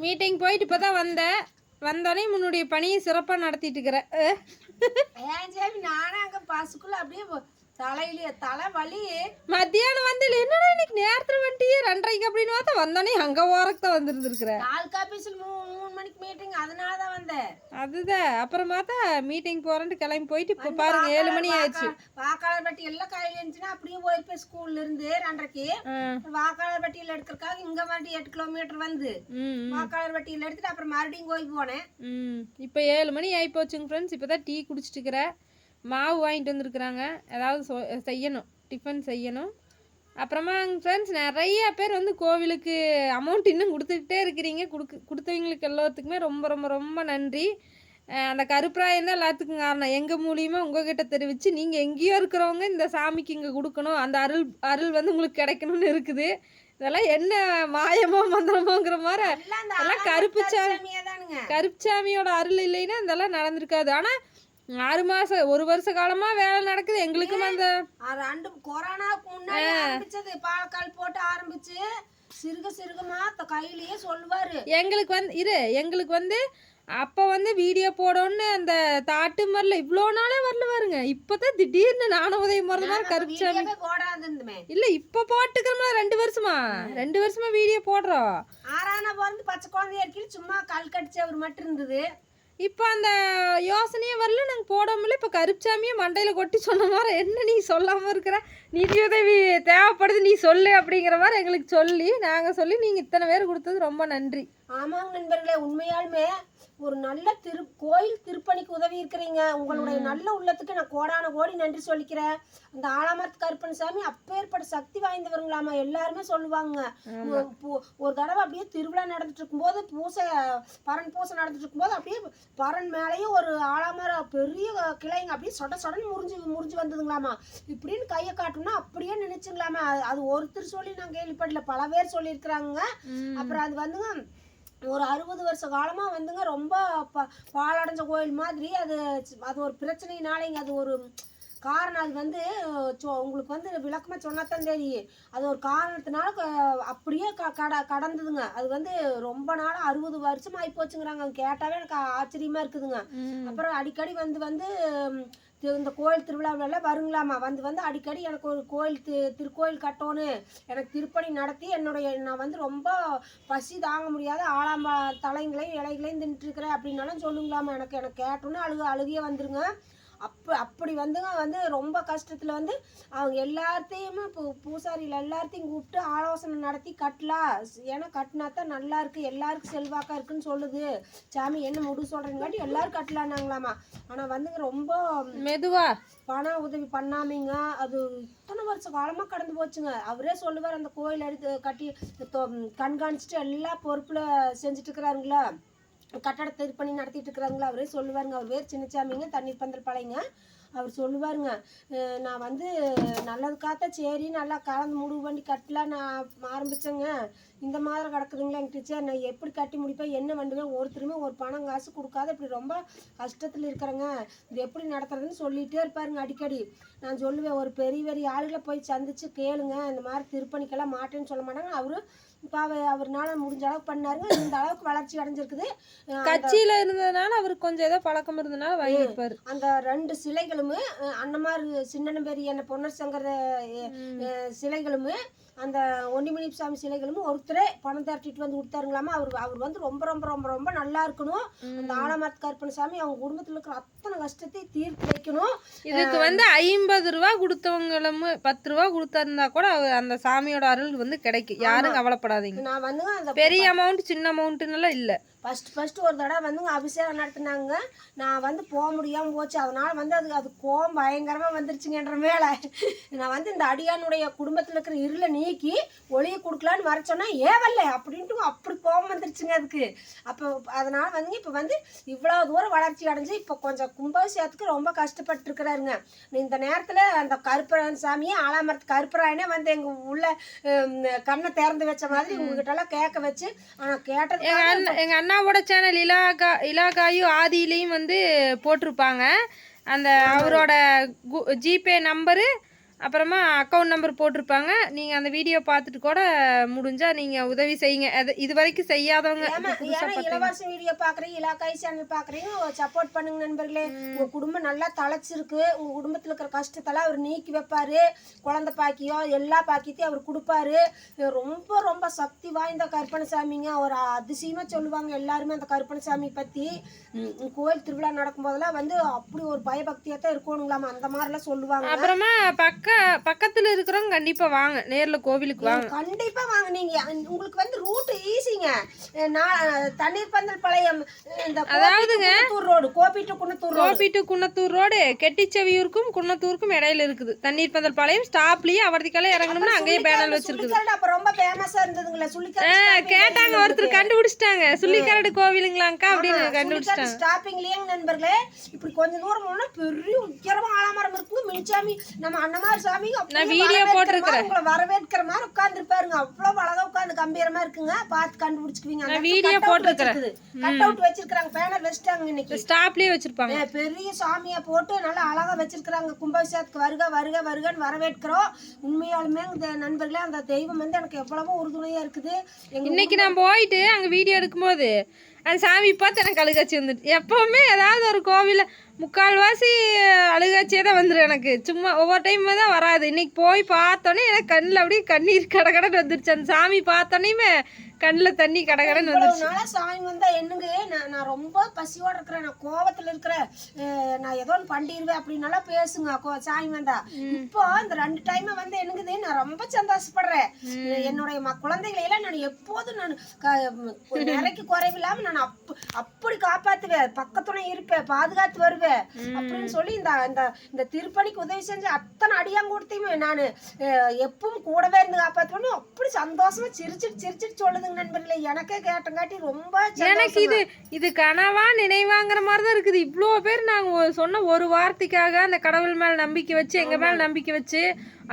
Meeting போயிட்டு இப்போ தான் வந்தோடனே முன்னுடைய பணியை சிறப்பாக நடத்திட்டு இருக்கிறேன். ஏன் சாமி நானும் அங்கே பஸ்ஸுக்குள்ள அப்படியே தலை வலி. மத்தியானம் வந்து என்னடா இன்னைக்கு நேரத்தில் வந்துட்டியே 2:30 அப்படின்னு பார்த்தா வந்தோடனே அங்கே ஓரக்கு தான் வந்துருந்துருக்குறேன். நாலு ஆஃபீஸில் 3 மணிக்கு மீட்டிங், அதனால தான் வந்தேன். அதுதான் அப்புறம் பார்த்தா மீட்டிங் போகிறேன்ட்டு கிளம்பி போயிட்டு இப்போ பாருங்க 7 மணி ஆயிடுச்சு. வாக்காளர் பட்டி எல்லாம் கையில் இருந்துச்சுன்னா அப்படியே போயிருப்பேன் ஸ்கூல்ல இருந்து 2:30க்கு. வாக்காளர் பட்டியல் எடுக்கிறதுக்காக இங்கே மறுபடியும் 8 கிலோமீட்டர் வந்து வாக்காளர் பட்டியல் எடுத்துட்டு அப்புறம் மறுபடியும் கோயில் போனேன். இப்போ 7 மணி ஆகி போச்சுங்க ஃப்ரெண்ட்ஸ். இப்போ தான் டீ குடிச்சிட்டு இருக்கிறேன். மாவு வாங்கிட்டு வந்துருக்குறாங்க, ஏதாவது செய்யணும், டிஃபன் செய்யணும். அப்புறமா ஃப்ரெண்ட்ஸ் நிறைய பேர் வந்து கோவிலுக்கு அமௌண்ட் இன்னும் கொடுத்துக்கிட்டே இருக்கிறீங்க. கொடுத்தவங்களுக்கு எல்லாத்துக்குமே ரொம்ப ரொம்ப ரொம்ப நன்றி. அந்த கருப்பராயம் தான் எல்லாத்துக்கும் காரணம். எங்கள் மூலியமாக உங்ககிட்ட தெரிவித்து நீங்கள் எங்கேயோ இருக்கிறவங்க இந்த சாமிக்கு இங்கே கொடுக்கணும், அந்த அருள் வந்து உங்களுக்கு கிடைக்கணும்னு இருக்குது. இதெல்லாம் என்ன மாயமோ மந்திரமோங்கிற மாதிரி எல்லாம் கருப்புச்சாமியோட அருள் இல்லைன்னா இதெல்லாம் நடந்திருக்காது. ஆனால் 6 மாசம் 1 வருஷ காலமா வேலை நடக்குது எங்களுக்கும். அந்த கொரோனாவுக்கு முன்னாடி ஆரம்பிச்சது பாலக்கால் போட்டு ஆரம்பிச்சு சிறுகமா கையிலேயே சொல்லுவாரு. எங்களுக்கு வந்து அப்போ வந்து வீடியோ போடணும்னு அந்த தாட்டு மாதிரில இவ்வளோ நாளே வரல பாருங்க. இப்போதான் திடீர்னு நானும் உதவி முறை மாதிரி கருப்புச்சாமி இல்லை இப்போ போட்டுக்கிறோம்ல 2 வருஷமா வீடியோ போடுறோம். 6ஆம் வந்து பச்சை குழந்தைய இருக்கீங்க சும்மா கல் கடிச்சு அவர் மட்டும் இருந்தது. இப்போ அந்த யோசனையே வரல, நாங்கள் போடாமல. இப்போ கருப்புச்சாமியை மண்டையில் கொட்டி சொன்ன மாதிரி என்ன நீ சொல்லாமல் இருக்கிற, நிதியுதவி தேவைப்படுது நீ சொல்லு அப்படிங்கிற மாதிரி எங்களுக்கு சொல்லி நீங்கள் இத்தனை பேர் கொடுத்தது ரொம்ப நன்றி. ஆமாங்க நண்பர்களே, உண்மையாலுமே ஒரு நல்ல கோயில் திருப்பணிக்கு உதவி இருக்கிறீங்க. உங்களுடைய நல்ல உள்ளத்துக்கு நான் கோடான கோடி நன்றி சொல்லிக்கிறேன். அந்த ஆலாமரத்து கருப்பன் சாமி அப்பேற்பட்ட சக்தி வாய்ந்தவங்களாமா எல்லாருமே சொல்லுவாங்க. ஒரு தடவை அப்படியே திருவிழா நடந்துட்டு இருக்கும்போது பரன் பூசை நடந்துட்டு இருக்கும்போது அப்படியே பரன் மேலேயே ஒரு ஆலாமரம் பெரிய கிளைங்க அப்படியே சொடன்னு முறிஞ்சு வந்ததுங்களாமா. இப்படின்னு கையை காட்டணும்னா அப்படியே நினைச்சுங்களாமா. அது ஒருத்தர் சொல்லி நான் கேள்விப்படல, பல பேர் சொல்லியிருக்கிறாங்க. அப்புறம் அது வந்துங்க ஒரு 60 வருஷ காலமா வந்துங்க ரொம்ப பாழடைஞ்ச கோயில் மாதிரி. அது ஒரு பிரச்சனையினாலேங்க, அது ஒரு காரணம். அது வந்து உங்களுக்கு வந்து விளக்கமா சொன்னாதான் தெரியும். அது ஒரு காரணத்தினால அப்படியே கடந்ததுங்க. அது வந்து ரொம்ப நாள் 60 வருஷம் ஆகி போச்சுங்கிறாங்க. கேட்டாவே எனக்கு ஆச்சரியமா இருக்குதுங்க. அப்புறம் அடிக்கடி வந்து இந்த கோயில் திருவிழாவிலெல்லாம் வருங்களாமா. வந்து அடிக்கடி எனக்கு ஒரு திருக்கோயில் கட்டணும், எனக்கு திருப்பணி நடத்தி நான் வந்து ரொம்ப பசி தாங்க முடியாத ஆளாம்பா தலைங்களையும் இலைகளையும் தின்னுட்டுருக்கிறேன் அப்படின்னாலும் சொல்லுங்களாமா. எனக்கு கேட்டோன்னே அழுகியே வந்துருங்க. அப்படி வந்து ரொம்ப கஷ்டத்தில் வந்து அவங்க எல்லாத்தையுமே பூசாரிகள் எல்லாத்தையும் கூப்பிட்டு ஆலோசனை நடத்தி கட்டலாம். ஏன்னா கட்டினா தான் நல்லா இருக்குது, எல்லாருக்கும் செல்வாக்கா இருக்குன்னு சொல்லுது சாமி, என்ன முடிவு சொல்கிறேங்காட்டி எல்லாரும் கட்டலான்னாங்களாமா. ஆனால் வந்துங்க ரொம்ப மெதுவாக பண உதவி பண்ணாமீங்க. அது இத்தனை வருஷ காலமாக கடந்து போச்சுங்க. அவரே சொல்லுவார், அந்த கோயில் எடுத்து கட்டி கண்காணிச்சுட்டு எல்லா பொறுப்பில் செஞ்சுட்டு இருக்கிறாருங்களா, கட்டட திருப்பணி நடத்திட்டு இருக்கிறாங்களா, அவரே சொல்லுவாருங்க. அவர் பேர் சின்னச்சாமிங்க, தண்ணீர் பந்தல் பாளையங்க. அவர் சொல்லுவாருங்க, நான் வந்து நல்லதுக்காக சரி நல்லா கலந்து முடிவு பண்ணி கட்டலாம் நான் ஆரம்பித்தேங்க. இந்த மாதிரி கிடக்குதுங்களா எங்கள் டீச்சர், நான் எப்படி கட்டி முடிப்பேன், என்ன பண்ணுவேன், ஒருத்தருமே ஒரு பணம் காசு கொடுக்காத இப்படி ரொம்ப கஷ்டத்தில் இருக்கிறேங்க, இது எப்படி நடத்துறதுன்னு சொல்லிகிட்டே இருப்பாருங்க அடிக்கடி. நான் சொல்லுவேன், ஒரு பெரிய ஆளுகளை போய் சந்திச்சு கேளுங்க, இந்த மாதிரி திருப்பணிக்கெல்லாம் மாட்டேன்னு சொல்ல மாட்டாங்க. இப்போ அவர்னால முடிஞ்ச அளவுக்கு பண்ணாருங்க. இந்த அளவுக்கு வளர்ச்சி அடைஞ்சிருக்குது. கட்சியில இருந்ததுனால அவருக்கு கொஞ்சம் ஏதோ பழக்கம் இருந்ததுனால வாங்கியிருப்பாரு. அந்த 2 சிலைகளும் அண்ணமார் சின்ன பெரிய என்ன பொன்னர் சங்கர சிலைகளும் அந்த ஒண்டிமணி சாமி சிலைகளும் ஒருத்தரே பணம் திரட்டிட்டு வந்து கொடுத்தாருங்களாமா. அவர் வந்து ரொம்ப ரொம்ப ரொம்ப ரொம்ப நல்லா இருக்கணும். அந்த ஆலமரத்து கருப்பன் சாமி அவங்க குடும்பத்தில் இருக்கிற அத்தனை கஷ்டத்தை தீர்த்து வைக்கணும். இதுக்கு வந்து 50 ரூபா கொடுத்தவங்களும் 10 ரூபா கொடுத்தா கூட அந்த சாமியோட அருள் வந்து கிடைக்கும். யாரும் கவலைப்படாதீங்க. நான் வந்து அந்த பெரிய அமௌண்ட் சின்ன அமௌண்ட்டுன்னெல்லாம் இல்லை. ஃபஸ்ட்டு ஒரு தடவை வந்துங்க அபிஷேகம் நடத்தினாங்க. நான் வந்து போக முடியாமல் போச்சு. அதனால் வந்து அது கோவம் பயங்கரமாக வந்துருச்சுங்கன்ற மேலே நான் வந்து இந்த அடியானுடைய குடும்பத்தில் இருக்கிற இருளை நீக்கி ஒளியை கொடுக்கலான்னு வர சொன்னால் ஏவல்ல அப்படின்ட்டு அப்படி கோவம் வந்துருச்சுங்க அதுக்கு. அப்போ அதனால் வந்துங்க இப்போ வந்து இவ்வளோ தூரம் வளர்ச்சி அடைஞ்சு இப்போ கொஞ்சம் கும்பாபிஷேகத்துக்கு ரொம்ப கஷ்டப்பட்டுருக்கிறாருங்க. இந்த நேரத்தில் அந்த கருப்பராயன் சாமியே ஆலாமரத்து கருப்பராயனே வந்து எங்கள் உள்ள கண்ணை திறந்து வச்ச மாதிரி உங்ககிட்டலாம் கேட்க வச்சு, ஆனால் கேட்டது எங்கள் அண்ணாவோட சேனல் இலாகாயும் ஆதியிலையும் வந்து போட்டிருப்பாங்க. அந்த அவரோட ஜிபே நம்பரு அப்புறமா அக்கௌண்ட் நம்பர் போட்டிருப்பாங்க. நீங்கள் அந்த வீடியோ பார்த்துட்டு கூட முடிஞ்சால் நீங்கள் உதவி செய்யுங்க. அது இது வரைக்கும் செய்யாதவங்க ஏன்னா இலவச வீடியோ பார்க்குறீங்க, இலாக்காய் சேனல் பார்க்குறீங்க, சப்போர்ட் பண்ணுங்க நண்பர்களே. உங்கள் குடும்பம் நல்லா தழைச்சிருக்கு. உங்கள் குடும்பத்தில் இருக்கிற கஷ்டத்தெல்லாம் அவர் நீக்கி வைப்பார். குழந்தை பாக்கியம் எல்லா பாக்கியத்தையும் அவர் கொடுப்பாரு. ரொம்ப ரொம்ப சக்தி வாய்ந்த கருப்பணசாமிங்க. அவர் அதிசயமாக சொல்லுவாங்க எல்லாருமே அந்த கருப்பணசாமி பற்றி. கோயில் திருவிழா நடக்கும்போதெல்லாம் வந்து அப்படி ஒரு பயபக்தியாக தான் இருக்கணுங்களாமா, அந்த மாதிரிலாம் சொல்லுவாங்க. அப்புறமா பக்கத்துல இருக்கிறவங்க கண்டிப்பா வாங்க, நேர்ல கோவிலுக்கு வாங்க, கண்டிப்பா வாங்க. நீங்க உங்களுக்கு வந்து ரூட் ஈஸிங்க. தண்ணீர் பந்தல் பாளையம், இந்த அதாவதுங்க road Gobi to Kunnathur road கெட்டிச்செவியூருக்கும் குன்னத்தூருக்கும் இடையில இருக்குது. தண்ணீர் பந்தல் பாளையம் ஸ்டாப்லயே அவர்த்திக்கால இறங்கணும்னா அங்கேயே பேனல் வச்சிருக்குது. அப்ப ரொம்ப ஃபேமஸா இருந்ததுங்களா சுள்ளிக்காடு? கேட்டாங்க, ஒருத்தர் கண்டுபிடிச்சிட்டாங்க. சுள்ளிக்காடு கோவிலுங்களாங்கா அப்படின்னு கண்டுபிடிச்சிட்டாங்க. ஸ்டாப்பிங்லயே நண்பர்களே இப்படி கொஞ்சம் தூரம் போனா பெரிய உயரமா ஆலமரம் இருக்குங்க. மினிச்சாமி நம்ம அண்ணமார் சாமி நான் வீடியோ போட்டிருக்கிறேன், உங்களை வரவேற்கிற மாதிரி உட்கார்ந்துருப்பாருங்க. அவ்வளவு அழகா உட்கார்ந்து கம்பீரமா இருக்குங்க. பார்த்து கண்டுபிடிச்சுக்குவீங்க. நான் வீடியோ போட்டிருக்கிறேன். கட் அவுட் வச்சிருக்காங்க, பேனர் வச்சிட்டாங்க. இன்னைக்கு ஸ்டாப்லயே வச்சிருப்பாங்க. பெரிய சாமியா போட்டு நல்லா அழகா வச்சிருக்காங்க. கும்பாபிஷேகத்துக்கு வருக வருக வருகன்னு வரவேற்கிறோம். உண்மையாலுமே இந்த நண்பர்களே அந்த தெய்வம் வந்து எனக்கு எவ்வளவோ உறுதுணையா இருக்குது. இன்னைக்கு நான் போயிட்டு அங்க வீடியோ எடுக்கும்போது அந்த சாமி பார்த்து எனக்கு அழுகாட்சி வந்துட்டு. எப்பவுமே ஏதாவது ஒரு கோவில முக்கால்வாசி அழுகாட்சியே தான் வந்துடும் எனக்கு. சும்மா ஒவ்வொரு டைம் தான் வராது. இன்னைக்கு போய் பார்த்தோன்னே எனக்கு கண்ணில் அப்படியே கண்ணீர் கடகடன்னு வந்துருச்சு. அந்த சாமி பார்த்தோன்னே கண்ணில் தண்ணி கடகடன்னு வந்துருச்சு. சாமி வந்தா என்னங்க, நான் ரொம்ப பசியோட இருக்கிறேன், நான் கோவத்துல இருக்கிறேன், நான் ஏதோ ஒன்று பண்ணிடுவேன் அப்படின்னாலாம் பேசுங்க சாமி வந்தா. இப்போ இந்த 2 டைம் வந்து என்னங்குது, நான் ரொம்ப சந்தோஷப்படுறேன். என்னுடைய குழந்தைகளை எல்லாம் நான் எப்போதும் நான் நிறைக்கு குறைவில்லாம நான் அப்படி காப்பாத்துவேன், பக்கத்துணை இருப்பேன், பாதுகாத்து வருவேன் அப்படின்னு சொல்லி இந்த திருப்பணிக்கு உதவி செஞ்ச அத்தனை அடியாங்கூடத்தையுமே நான் எப்பவும் கூடவே இருந்து காப்பாற்றுவேன்னு அப்படி சந்தோஷமா சிரிச்சிட்டு சொல்லுதுங்க நண்பர்களே. எனக்கே கேட்டங்காட்டி ரொம்ப எனக்கு இது கனவா நினைவாங்கிற மாதிரி தான் இருக்குது. இவ்வளோ பேர் நாங்கள் சொன்ன ஒரு வார்த்தைக்காக அந்த கடவுள் மேல நம்பிக்கை வச்சு, எங்க மேல நம்பிக்கை வச்சு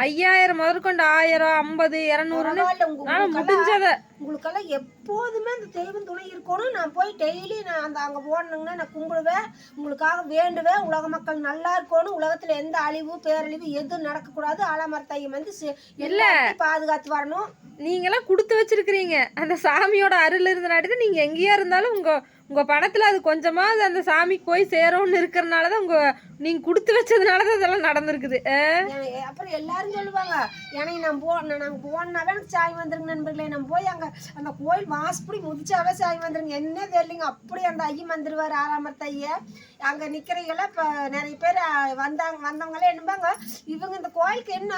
5000 முதற்கொண்டு 1000, 50, 200 முடிஞ்சத உங்களுக்கெல்லாம் எப்போதுமே அந்த தெய்வம் துணை இருக்கணும். நான் போய் டெய்லி நான் அங்கே போடணுங்கன்னா நான் கும்பிடுவேன், உங்களுக்காக வேண்டுவேன். உலக மக்கள் நல்லா இருக்கணும், உலகத்துல எந்த அழிவு பேரழிவு எதுவும் நடக்கக்கூடாது. ஆலமரத்தையும் வந்து எல்லாத்தையும் பாதுகாத்து வரணும். நீங்களாம் கொடுத்து வச்சிருக்கிறீங்க. அந்த சாமியோட அருள் இருந்தனாடி தான் நீங்க எங்கேயா இருந்தாலும் உங்க பணத்துல அது கொஞ்சமாவது அந்த சாமிக்கு போய் சேரும்னு இருக்கிறனாலதான் நீங்க கொடுத்து வச்சதுனாலதான் இதெல்லாம் நடந்திருக்குது. அப்புறம் எல்லாரும் சொல்லுவாங்க, எனக்கு நாங்க போனாவே எனக்கு சாமி வந்துருங்க நண்பர்களே. நம்ம போய் அங்க அந்த கோயில் வாசப்படி முதிச்சாவே சாமி வந்துருங்க. என்ன தெரியலைங்க, அப்படி அந்த ஐயம் வந்துருவாரு ஆலாமரத்த ஐயா. அங்க நிக்கிறீங்கல்ல, இப்ப நிறைய பேர் வந்தவங்களே என்னப்பாங்க, இவங்க இந்த கோயிலுக்கு என்ன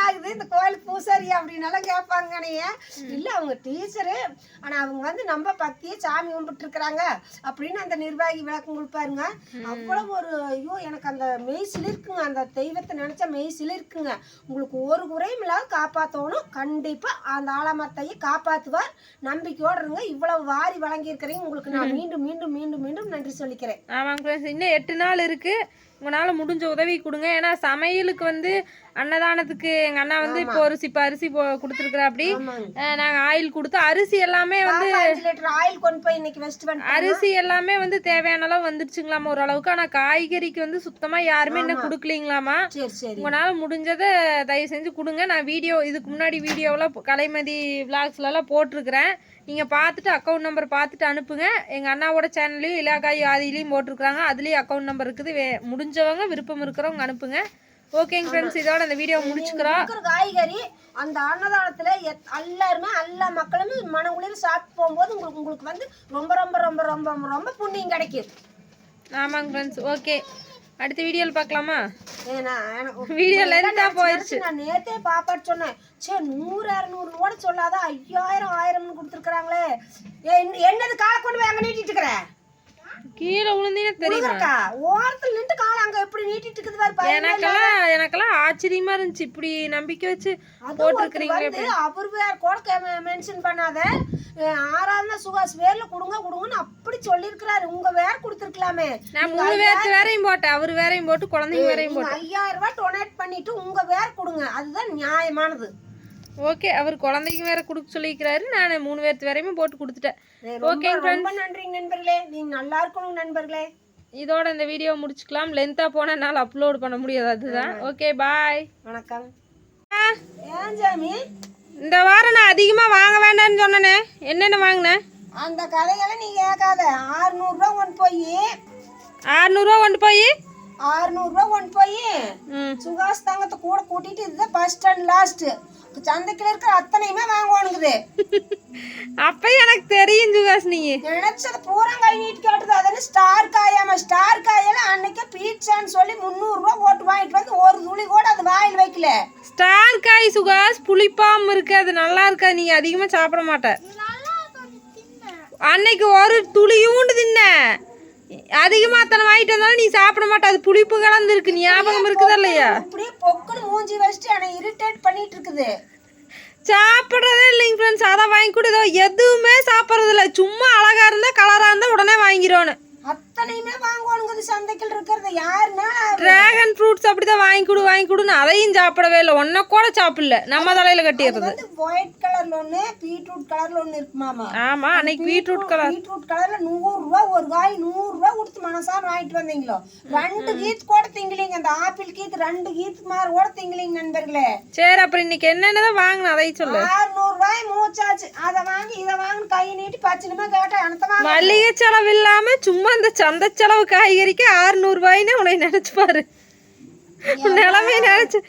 ஆகுது, இந்த கோயிலுக்கு பூசாரியா அப்படின்னாலும் கேட்பாங்க. இல்ல அவங்க டீச்சரு, ஆனா அவங்க வந்து நம்ம பக்தியை சாமி கும்பிட்டு இருக்கிறாங்க அப்படின்னு அந்த நிர்வாகி விளக்கம் கொடுப்பாருங்க. அவ்வளவு ஒரு ஐயோ எனக்கு அந்த மெய் சிலிருக்குங்க. அந்த தெய்வத்தை நினைச்சா மெய் சிலிருக்குங்க. உங்களுக்கு ஒரு குறையும் இல்லாத காப்பாற்றணும். கண்டிப்பா அந்த ஆலமரத்தையை காப்பாற்றுவார். நம்பிக்கையோடு இருங்க. இவ்வளவு வாரி வழங்கி இருக்கிறீங்க, உங்களுக்கு நான் மீண்டும் மீண்டும் மீண்டும் மீண்டும் நன்றி சொல்லிக்கிறேன். ஆமாங்க, இன்னும் 8 நாள் இருக்கு. உங்களால் முடிஞ்ச உதவி கொடுங்க. ஏன்னா சமையலுக்கு வந்து அன்னதானத்துக்கு எங்கள் அண்ணா வந்து இப்போ ஒரு சிப்ப அரிசி கொடுத்துருக்குற. அப்படி நாங்கள் ஆயில் கொடுத்து அரிசி எல்லாமே வந்து ஆயில் கொண்டு போய் இன்னைக்கு வச்சுட்டு அரிசி எல்லாமே வந்து தேவையான அளவு வந்துருச்சுங்களாமா ஓரளவுக்கு. ஆனால் காய்கறிக்கு வந்து சுத்தமாக யாருமே இன்னும் கொடுக்கலீங்களாமா. உங்களால் முடிஞ்சதை தயவு செஞ்சு கொடுங்க. நான் இதுக்கு முன்னாடி வீடியோவில் கலைமதி விளாக்ஸ்லாம் போட்டிருக்கிறேன். நீங்கள் பார்த்துட்டு அக்கௌண்ட் நம்பர் பார்த்துட்டு அனுப்புங்க. எங்கள் அண்ணாவோட சேனல்லையும் இலாக்காய் ஆதிலையும் போட்டிருக்கிறாங்க, அதுலேயும் அக்கௌண்ட் நம்பர் இருக்குது. முடிஞ்சவங்க விருப்பம் இருக்கிறவங்க அனுப்புங்க. ஓகேங்க ஃப்ரெண்ட்ஸ், இதோட அந்த வீடியோ முடிச்சுக்கிறோம். காய்கறி அந்த அன்னதானத்துல எல்லாருமே எல்லா மக்களுமே மன உளிர் சாப்பிட்டு போகும்போது உங்களுக்கு வந்து ரொம்ப ரொம்ப ரொம்ப ரொம்ப ரொம்ப புண்ணியம் கிடைக்கும். ஆமாங்க ஃப்ரெண்ட்ஸ், ஓகே. அடுத்த வீடியோவில் பார்க்கலாமா? வீடியோ லென்த்தா போயிடுச்சு. நான் நேத்தே பாப்பாட்டு சொன்னேன், சே 100 200 கூட சொல்லாத 5000 1000 கொடுத்துருக்காங்களே, என்னது காலை கொண்டு போய் அங்க நீட்டிட்டு இருக்கிற, கீழே விழுந்தீங்கன்னா தெரியுமா? ஓரத்துல நின்று காலை அங்க எப்படி நீட்டிட்டு இருக்குது பாரு. எனக்கெல்லாம் ஆச்சரியமா இருந்துச்சு, இப்படி நம்பிக்கை வச்சு போட்டுருக்கீங்க. அவர் வேற கூட மென்ஷன் பண்ணாத 6ஆம் சுகாஸ் வேர்ல கொடுங்கன்னு அப்படி சொல்லிருக்கிறாரு. உங்க வேற கொடுத்துருக்கலாமே. நான் 3 பேருக்கு வேறையும் போட்டேன், அவர் வேறையும் போட்டு குழந்தைங்க வேறையும் போட்டு 5000 ரூபாய் டொனேட் பண்ணிட்டு உங்க வேற கொடுங்க, அதுதான் நியாயமானது. ஓகே, அவர் குழந்தைக்கு வேற கொடுக்க சொல்லிக்கிறாரு. நான் 3 பேருக்கு வேறையுமே போட்டு கொடுத்துட்டேன். ஓகே, ரொம்ப நன்றி நண்பர்களே. நீங்க நல்லா இருக்கணும் நண்பர்களே. இதோட இந்த வீடியோ முடிச்சுக்கலாம். லென்த்தாக போனால் என்னால் அப்லோட் பண்ண முடியாது, அதுதான். Okay bye. வணக்கம். ஏன் சாமி இந்த வாரம் நான் அதிகமாக வாங்க வேண்டாம்னு சொன்னேனே, என்னென்ன வாங்கினேன்? அந்த கதைகளை நீ கேட்காத. 600 கொண்டு போய் 600 கொண்டு போய் 600 கொண்டு போய் சுகாஸ் தங்கத்தை கூட கூட்டிட்டு இதுதான் பஸ் ஸ்டாண்ட் லாஸ்ட் சந்தைக்குள்ள இருக்கிற அத்தனையுமே வாங்குவானுங்குது. அப்ப எனக்கு தெரியும் சுகாஸ், நீ நினைச்சது பூரா கை நீட்டு கேட்டது. அதனால ஸ்டார் காயாம ஸ்டார் காயில அன்னைக்கு பீட்சான்னு சொல்லி 300 போட்டு வாங்கிட்டு வந்து ஒரு துளி கூட அது வாயில் வைக்கல. ஸ்டார் காய் சுகாஸ் புளிப்பாம இருக்கு, அது நல்லா இருக்காது. நீங்க அதிகமா சாப்பிட மாட்ட. அன்னைக்கு ஒரு துளியூண்டு தின்ன, அதிகமா அத்தனை வாங்கிட்டு வந்தாலும் நீ சாப்பிட மாட்ட. அது புளிப்பு கலந்து இருக்கு, ஞாபகம் இருக்குதா இல்லையா? அப்படியே பொக்குன்னு மூஞ்சி வச்சுட்டு என்னை இரிட்டேட் பண்ணிட்டு இருக்குது. சாப்பிட்றதே இல்லைங்க ஃப்ரெண்ட்ஸ். அதை வாங்கி கூட எதுவுமே சாப்பிட்றது இல்லை. சும்மா அழகா இருந்தா கலரா இருந்தா உடனே வாங்கிடுவோன்னு. அத்தனையுமே வாங்குவானுங்க சந்தைகள் இருக்கிறது. யாருன்னா டிராகன் ஃப்ரூட்ஸ் அப்படிதான் வாங்கி கொடுன்னு அதையும் சாப்பிடவே இல்லை. ஒன்ன கூட சாப்பிடல, நம்ம தலையில கட்டிடுறது. ஒயிட் கலர்ல ஒண்ணு பீட்ரூட் கலர்ல ஒண்ணு இருக்குமாமா. ஆமா, அன்னைக்கு பீட்ரூட் கலர்ல 100 ரூபாய் ஒரு காய் 100 ரூபாய் கொடுத்து மனசார வாங்கிட்டு வந்தீங்களோ. 2 கீத் கூட திங்கலீங்க. அந்த ஆப்பிள் கீத் 2 கீத் மாதிரி கூட திங்கலீங்க நண்பர்களே. சரி, அப்புறம் இன்னைக்கு என்னென்னதான் வாங்கின அதையும் சொல்லு. 600 ரூபாய் மூச்சாச்சு. அதை வாங்கி இதை வாங்கி கை நீட்டி பச்சனமா கேட்டா எனக்கு வாங்க. மளிகை செலவு இல்லாம சும்மா அந்த சந்தை செலவு காய்கறிக்கு 600 ரூபாய்ன்னு உன்னை நினைச்சு பாரு. நிலைமை நினைச்சு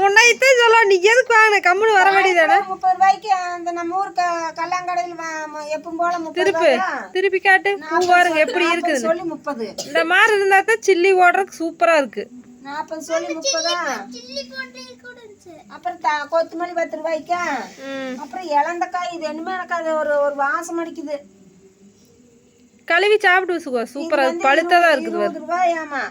உன்னைத்தான் சொல்ல. நீ எதுக்கு வாங்கின? கம்முன்னு வர வேண்டியதானே. 30 ரூபாய்க்கு அந்த நம்ம ஊர் கல்லாங்கடையில் எப்பவும் போல திருப்பி காட்டு. பூ பாருங்க எப்படி இருக்குது சொல்லி 30. இந்த மாதிரி இருந்தா தான் சில்லி ஓடுறதுக்கு சூப்பரா இருக்கு. 40 சொல்லி 30. அப்புறம் கொத்தமல்லி 10 ரூபாய்க்கா. அப்புறம் இளந்தக்காய் இது என்னமே எனக்கு அது ஒரு வாசம் அடிக்குது. கழுவி சாப்பிட்டு சுகா, சூப்பரா பழுத்ததா இருக்குது. 20 ரூபாயாமா.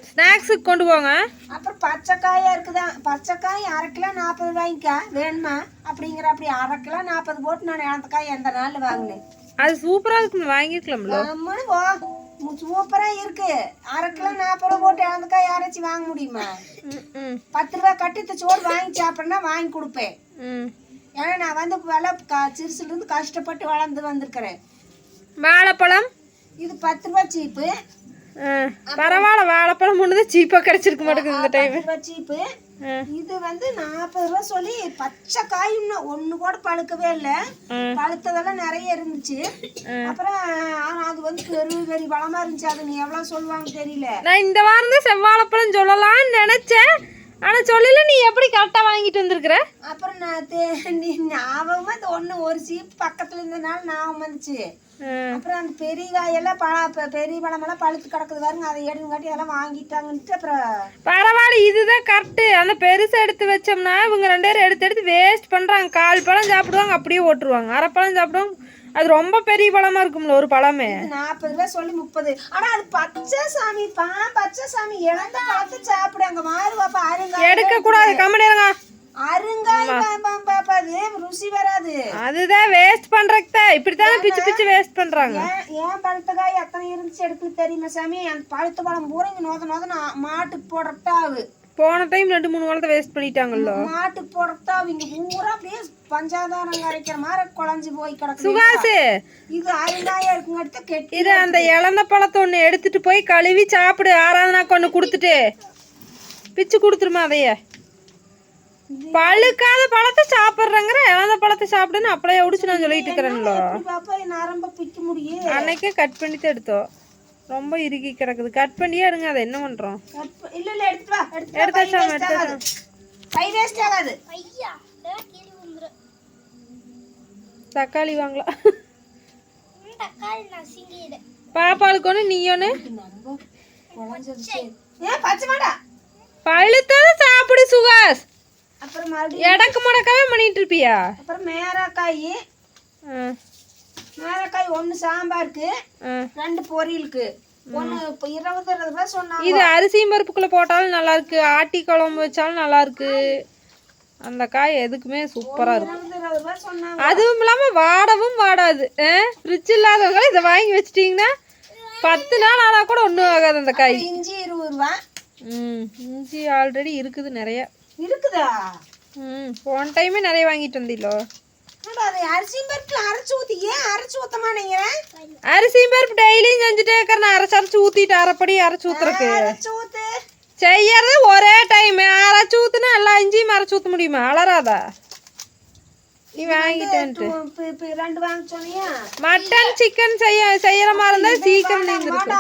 ஸ்நாக்ஸுக்கு கொண்டு போங்க. அப்புறம் பச்சைக்காயா இருக்குதா. பச்சைக்காய் 1/2 கிலோ 40 ரூபாய்க்கா வேணுமா அப்படிங்கிற. அப்படி 1/2 கிலோ 40 போட்டு நான் இளந்தக்காய் எந்த நாள் வாங்கினேன். அது சூப்பரா இருக்கு, வாங்கிக்கலாம்ல. சூப்பரா இருக்கு. 1/2 கிலோ 40 ரூபா போட்டு இளந்தக்காய் யாராச்சும் வாங்க முடியுமா? 10 ரூபாய் கட்டி சோறு வாங்கி சாப்பிட்றேன்னா வாங்கி கொடுப்பேன். ஏன்னா நான் வந்து விலை சிறுசுல இருந்து கஷ்டப்பட்டு வளர்ந்து வந்திருக்கிறேன். வாழைப்பழம் இது 10 ரூபாய் சீப்பு. பரவாயில்ல, வாழைப்பழம் ஒண்ணுதான் சீப்பா கிடைச்சிருக்க மாட்டேங்குது இந்த டைம். 10 ரூபாய் சீப்பு. இது வந்து 40 ரூபாய் சொல்லி பச்சை காயும்னா ஒண்ணு கூட பழுக்கவே இல்லை. பழுத்ததெல்லாம் நிறைய இருந்துச்சு. அப்புறம் அது வந்து பெரிய பழமா இருந்துச்சு. அது நீ எவ்வளவு சொல்லுவாங்க தெரியல. நான் இந்த வாரம் தான் செவ்வாழைப்பழம் சொல்லலாம்னு நினைச்சேன், ஆனா சொல்லல. நீ எப்படி கரெக்டா வாங்கிட்டு வந்திருக்கிற? அப்புறம் நான் ஞாபகமா இந்த ஒரு சீப் பக்கத்துல இருந்ததுனால ஞாபகம் வந்துச்சு. அப்புறம் அந்த பெரிய காயெல்லாம் பெரிய பழமெல்லாம் பழுத்து கிடக்குது பாருங்க, அதை எடுங்காட்டி அதெல்லாம் வாங்கிட்டாங்கன்ட்டு. அப்புறம் பரவாயில்ல, இதுதான் கரெக்டு. அந்த பெருசு எடுத்து வச்சோம்னா இவங்க 2 பேரும் எடுத்து வேஸ்ட் பண்றாங்க. 1/4 பழம் சாப்பிடுவாங்க, அப்படியே ஓட்டுருவாங்க. 1/2 பழம் சாப்பிடுவாங்க. அது ரொம்ப பெரிய பழமா இருக்கும்ல ஒரு பழமே. 40 ரூபாய் சொல்லி 30. ஆனா அது பச்சை சாமி பச்சை சாமி இழந்த பழத்தை சாப்பிடு. அங்க மாறுவாப்பா அருங்காய் எடுக்க கூடாது, கம்மனிருங்க. அருங்காய் பாப்பாது ருசி வராது. அதுதான் வேஸ்ட் பண்றதுதான். இப்படித்தானே பிச்சு வேஸ்ட் பண்றாங்க. ஏன் பழுத்த காய் அத்தனை இருந்துச்சு எடுக்கணும் தெரியுமா சாமி? அந்த பழுத்த பழம் பூரா இங்க நோத மாட்டுக்கு போடுறதாவு. போன டைம் 2-3 பழத்தை வேஸ்ட் பண்ணிட்டாங்கல்ல. மாட்டுக்கு போடுறதாவு இங்க பூரா அப்படியே பஞ்சாதாரம் அரைக்கிற மாதிரி குழஞ்சு போய் கிடக்கு. சுகாசு, இது அருங்காயா இருக்குங்க. கெட்டி இது அந்த இழந்த பழத்தை ஒண்ணு எடுத்துட்டு போய் கழுவி சாப்பிடு. ஆராதனாக்கு ஒண்ணு கொடுத்துட்டு பிச்சு கொடுத்துருமா. அதைய பழுக்காத பழத்தை சாப்பிட்றங்கிற, இழந்த பழத்தை சாப்பிடுன்னு அப்படியே உடிச்சு நான் சொல்லிட்டு இருக்கிறேன்ல. நரம்ப பிக்க முடியும். அன்னைக்கே கட் பண்ணிட்டு எடுத்தோம். ரொம்ப இறுகி கிடக்குது. கட் பண்ணியே எடுங்க. அதை என்ன பண்றோம்? இல்ல இல்ல எடுத்து வா. எடுத்து கை வேஸ்ட் ஆகாது. ஐயா கீழ வந்துரு. தக்காளி வாங்கலாம். தக்காளி நசிங்கிடு. பாப்பாளுக்கு ஒன்று, நீ ஒன்று. பச்சை மாடா பழுத்தத சாப்பிடு சுகாஸ். அப்புறம் மறுபடியும் எடக்கு முடக்கவே பண்ணிட்டு இருப்பியா? அப்புறம் மேரக்காய் 1 சாம்பாருக்கு, 2 பொரியலுக்கு, 1 20 ரூபாய் சொன்னாங்க. இது அரிசியும் பருப்புக்குள்ள போட்டாலும் நல்லா இருக்கு, ஆட்டி குழம்பு வச்சாலும் நல்லா இருக்கு. அந்த காய் எதுக்குமே சூப்பரா இருக்கும். 20 ரூபாய் சொன்னாங்க. அதுவும் இல்லாம வாடவும் வாடாது. ஃப்ரிட்ஜ் இல்லாதவங்க இதை வாங்கி வச்சிட்டீங்கன்னா 10 நாள் ஆனா கூட ஒன்றும் ஆகாது அந்த காய். இஞ்சி 20 ரூபாய். இஞ்சி ஆல்ரெடி இருக்குது, நிறைய இருக்குதா? போன டைமே நிறைய வாங்கிட்டு வந்தீங்களோ. அது அரிசியும் பருப்புல அரைச்சி ஊற்றி ஏன் அரைச்சி ஊற்றமா நீங்கள் அரிசியும் பருப்பு டெய்லியும் செஞ்சுட்டே இருக்கிறேன். அரைச்சி ஊற்றிட்டு அரைப்படி அரைச்சி ஊற்றுறக்கு அரைச்சி ஊற்று செய்யறது ஒரே டைம். அரைச்சி ஊற்றுனா எல்லா இஞ்சியும் அரைச்சி ஊற்ற முடியுமா? அலறாதா நீ வாங்கிட்டேன்ட்டு. ரெண்டு வாங்க சொன்னியா? மட்டன் சிக்கன் செய்யற மாதிரி இருந்தா சீக்கிரம் நீந்திருக்கு.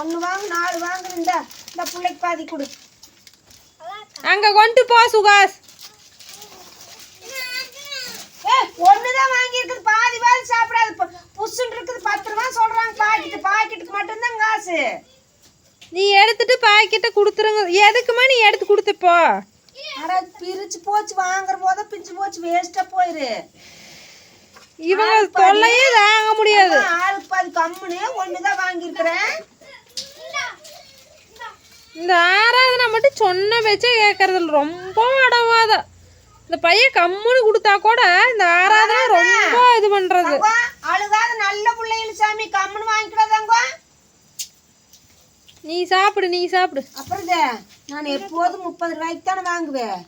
ஒன்று வாங்க 4 வாங்குறேன்டா. இந்த பிள்ளைக்கு பாதி கொடு. அங்க கொண்டு போ சுகாஸ். ஒண்ணுதான் வாங்கி இருக்குது, பாதி பாதி சாப்பிடாது. புஷ்ஷுன்னு இருக்குது. 10 ரூபா சொல்றாங்க பாக்கெட்டுக்கு மட்டும்தான் காசு. நீ எடுத்துட்டு பாக்கெட்டை கொடுத்துருங்க. எதுக்குமா நீ எடுத்து கொடுத்துப்போ? அட பிரிச்சு போச்சு, வாங்குற போத பிரிச்சு போச்சு, வேஸ்டா போயிரு. இவங்க தொல்லையே தாங்க முடியாது. ஆளுக்கு பாதி கம்முன்னு ஒண்ணுதான் வாங்கியிருக்கிறேன். இந்த ஆராதனை மட்டும் சொன்ன பேச்சே கேட்கறதுல ரொம்ப அடவாத. இந்த பையன் கம்முன்னு கொடுத்தா கூட இந்த ஆராதனை ரொம்ப இது பண்றது. அழுகாத நல்ல பிள்ளைகள் சாமி, கம்முன்னு வாங்கிக்கூடாதாங்க. நீ சாப்பிடு நீ சாப்பிடு. அப்புறம் நான் எப்போதும் 30 ரூபாய்க்கு தானே வாங்குவேன்.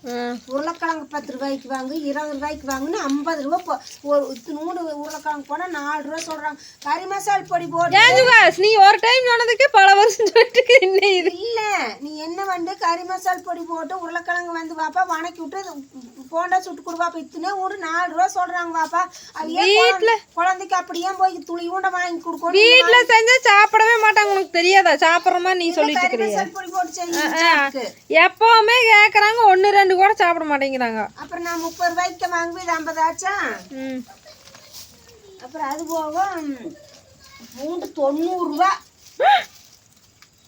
உருளைக்கிழங்கு 10 ரூபாய்க்கு வாங்கு, 20 ரூபாய்க்கு வாங்குன்னு 50 ரூபா. ஒரு 100 உருளைக்கிழங்கு போனா 4 ரூபா சொல்றாங்க. கறி மசால் பொடி போட்டு நீ ஒரு டைம் சொன்னதுக்கு பல வருஷம் சொல்லிட்டு என்ன இது இல்ல. நீ என்ன வந்து கறி மசால் பொடி போட்டு உருளைக்கிழங்கு வந்து வாப்பா வணக்கி விட்டு போண்டா சுட்டு கொடுவாப்பா. இத்தனை ஒரு 4 ரூபா சொல்றாங்க வாப்பா. வீட்டுல குழந்தைக்கு அப்படியே போய் துளி ஊண்ட வாங்கி கொடுக்கணும். வீட்டுல செஞ்சா சாப்பிடவே மாட்டாங்க. உனக்கு தெரியாதா? சாப்பிடுற மாதிரி நீ சொல்லிட்டு இருக்கிறியா? பொடி போட்டு செய்ய எப்பவுமே கேக்குறாங்க, 1-2 கூட சாப்பிட மாட்டேங்கிறாங்க. அப்புறம் நான் 30 ரூபாய்க்கு வாங்குவேன், இது 50 ஆச்சா. அப்புறம் அது போக பூண்டு 90 ரூபா.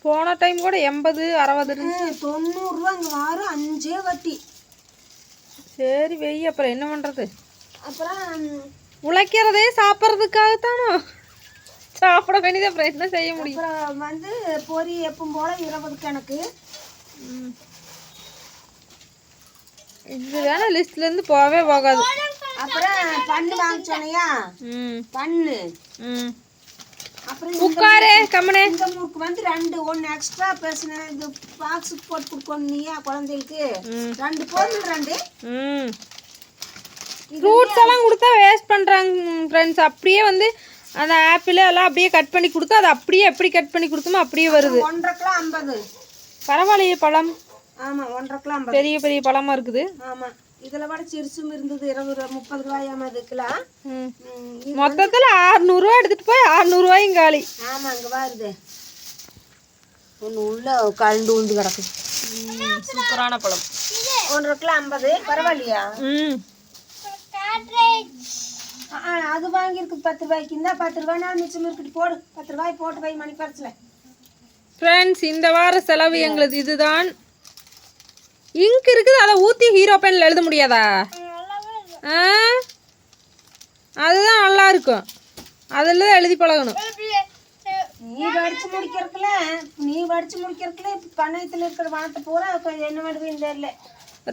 போன டைம் கூட 80-60 90 ரூபா. இங்க வாரம் 5 வட்டி. சரி வெய், அப்புறம் என்ன பண்றது? அப்புறம் உழைக்கிறதே சாப்பிட்றதுக்காகத்தானோ, சாப்பிட வேண்டியது. அப்புறம் என்ன செய்ய முடியும்? அப்புறம் வந்து பொரி எப்பவும் போல 20 கணக்கு. இதுதானே லிஸ்ட்ல இருந்து போகவே போகாது. அப்புறம் பண்ணு வாங்க சொன்னையா? பண்ணு. அப்புறம் உட்காரே கம்மனே. இந்த முறுக்கு வந்து 2 1 எக்ஸ்ட்ரா பேசினேன். இது பாக்ஸுக்கு போட்டு கொடுக்கணும் நீயா குழந்தைகளுக்கு. 2 போதும் 2. ஃப்ரூட்ஸ் எல்லாம் கொடுத்தா வேஸ்ட் பண்றாங்க ஃப்ரெண்ட்ஸ். அப்படியே வந்து அந்த ஆப்பிள் எல்லாம் அப்படியே கட் பண்ணி கொடுத்தா அது அப்படியே எப்படி கட் பண்ணி கொடுத்தோமோ அப்படியே வருது. 1.5 கிலோ 50. பரவாயில்லையே பழம். ஆமா 1.5 கிலோ 50. பெரிய பெரிய பழமா இருக்குது. ஆமா இதுல விட சிறுசும் இருந்தது. 30 ரூபாயாமா இதுக்குல. மொத்தத்துல 600 ரூபா எடுத்துட்டு போய் 600 ரூபாயும் காலி. ஆமா அங்க வருது. ஒண்ணு உள்ள கலந்து உந்து கிடக்கு. சூப்பரான பழம். 1.5 கிலோ 50. பரவாயில்லையா? அது வாங்கியிருக்கு 10 ரூபாய்க்கு. இந்த 10 ரூபாய் நாள் மிச்சம் இருக்குது. போடு 10 ரூபாய் போட்டு போய் மணி பறிச்சல. ஃப்ரெண்ட்ஸ் இந்த வார செலவு எங்களுக்கு இதுதான். இங்க் இருக்குது, அதை ஊற்றி ஹீரோ பென்ல எழுத முடியாதா? அதுதான் நல்லா இருக்கும். அதில் தான் எழுதி பழகணும். நீ படிச்சு முடிக்கிறதுல பண்ணையத்தில் இருக்கிற வாட்டை பூரா என்ன பண்ணுவேன்னு தெரியல.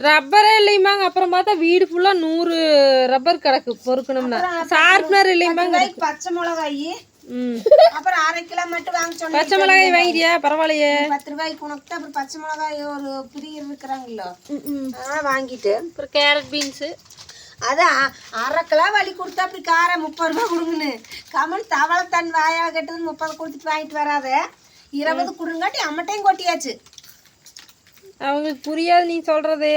ரப்பரே இல்லைம்பாங்க. அப்புறம் பார்த்தா வீடு ஃபுல்லா 100 ரப்பர் கிடக்கு பொறுக்கணும்னா. ஷார்ப்னர் இல்லைம்பாங்க. பச்சை மிளகாய் அப்புறம் 1/2 கிலோ மட்டும் வாங்க சொன்னேன். பச்சை மிளகாய் வாங்கிட்டியா? பரவாயில்லையே. 10 ரூபாய்க்கு உனக்கு. அப்புறம் பச்சை மிளகாய் ஒரு பிரியர் இருக்கிறாங்களோ வாங்கிட்டு. அப்புறம் கேரட் பீன்ஸு அது 1/2 கிலோ வலி கொடுத்தா அப்படி காரம் 30 ரூபா கொடுங்கன்னு. கமல் தவளை தன் வாயாக கட்டுறது 30 கொடுத்துட்டு வாங்கிட்டு வராத. 20 கொடுங்காட்டி அம்மட்டையும் கொட்டியாச்சு. அவங்களுக்கு புரியாது நீ சொல்றது.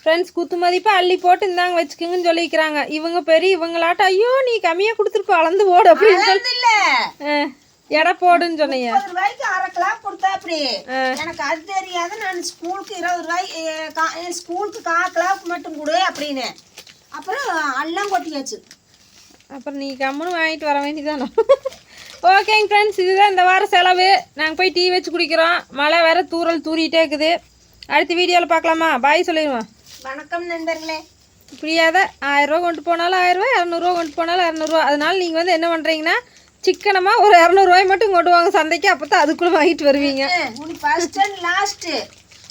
ஃப்ரெண்ட்ஸ் குத்து மதிப்பாக அள்ளி போட்டு இந்தாங்க வச்சுக்கோங்கன்னு சொல்லிக்கிறாங்க. இவங்க பெரிய இவங்களாட்ட ஐயோ நீ கம்மியாக கொடுத்துருப்ப அளந்து போடு அப்படின்னு சொல்லி எடை போடுன்னு சொன்னீங்க. 30 ரூபாய்க்கு 1/2 கிலோ கொடுத்தா அப்படி. எனக்கு அது தெரியாது. நான் ஸ்கூலுக்கு 20 ரூபாய் ஸ்கூலுக்கு 1/4 கிலோவுக்கு மட்டும் கொடு அப்படின்னு. அப்புறம் எல்லாம் கொட்டியாச்சு. அப்புறம் நீ கம்முன்னு வாங்கிட்டு வர வேண்டியதானே. ஓகேங்க ஃப்ரெண்ட்ஸ் இதுதான் இந்த வாரம் செலவு. நாங்கள் போய் டீ வச்சு குடிக்கிறோம். மழை வேற தூறல் தூரிட்டே இருக்குது. அடுத்த வீடியோவில் பார்க்கலாமா? பாய் சொல்லிடுவோம். வணக்கம் நண்பர்களே. இப்படியாத 1000 ரூபா கொண்டு போனாலும் 1000 ரூபா, 200 ரூபா கொண்டு போனாலும் 200 ரூபா. அதனால நீங்கள் வந்து என்ன பண்ணுறீங்கன்னா சிக்கனமாக ஒரு 200 ரூபாய் மட்டும் கொண்டு வாங்க சந்தைக்கு. அப்போ தான் அதுக்குள்ளே வாங்கிட்டு வருவீங்க. ஃபர்ஸ்ட் அண்ட் லாஸ்ட்டு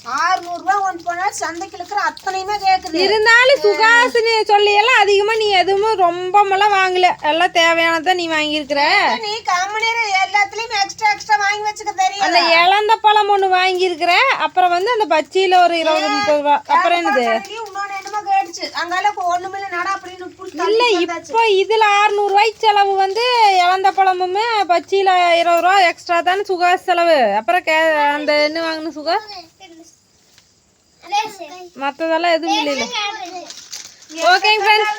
600 ஒன்று போனால் சந்தைக்கு இருக்கிற அத்தனையுமே கேக்குது. இருந்தாலும் சுகாசினி சொல்லியெல்லாம் அதிகமா நீ எதுவும் ரொம்பமெல்லாம் வாங்கல, எல்லாம் தேவையானதான் நீ வாங்கியிருக்கிற. நீ கம்மனேர எல்லாத்துலயும் எக்ஸ்ட்ரா வாங்கி வச்சுக்க தெரியும். அந்த இளந்த பழம் ஒண்ணு வாங்கியிருக்கிற, அப்புறம் வந்து அந்த பச்சியில ஒரு 20-30 ரூபா. அப்புறம் என்னது இன்னொன்னு என்னமோ கேடுச்சு அங்கால ஒண்ணுமில்ல நடா அப்படின்னு இல்ல. இப்போ இதுல 600 ரூபாய்க்கு செலவு வந்து இளந்த பழமுமே பச்சியில 20 ரூபா எக்ஸ்ட்ரா தானே சுகாஸ் செலவு. அப்புறம் அந்த என்ன வாங்கணும் சுகா, மற்றதெல்லாம் எதுவும் இல்லைல்ல. ஓகேங்க ஃப்ரெண்ட்ஸ்,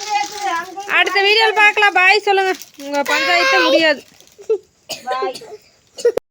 அடுத்த வீடியோவில் பார்க்கலாம். பாய் சொல்லுங்க, உங்க பஞ்சாயத்து முடியாது. பாய்.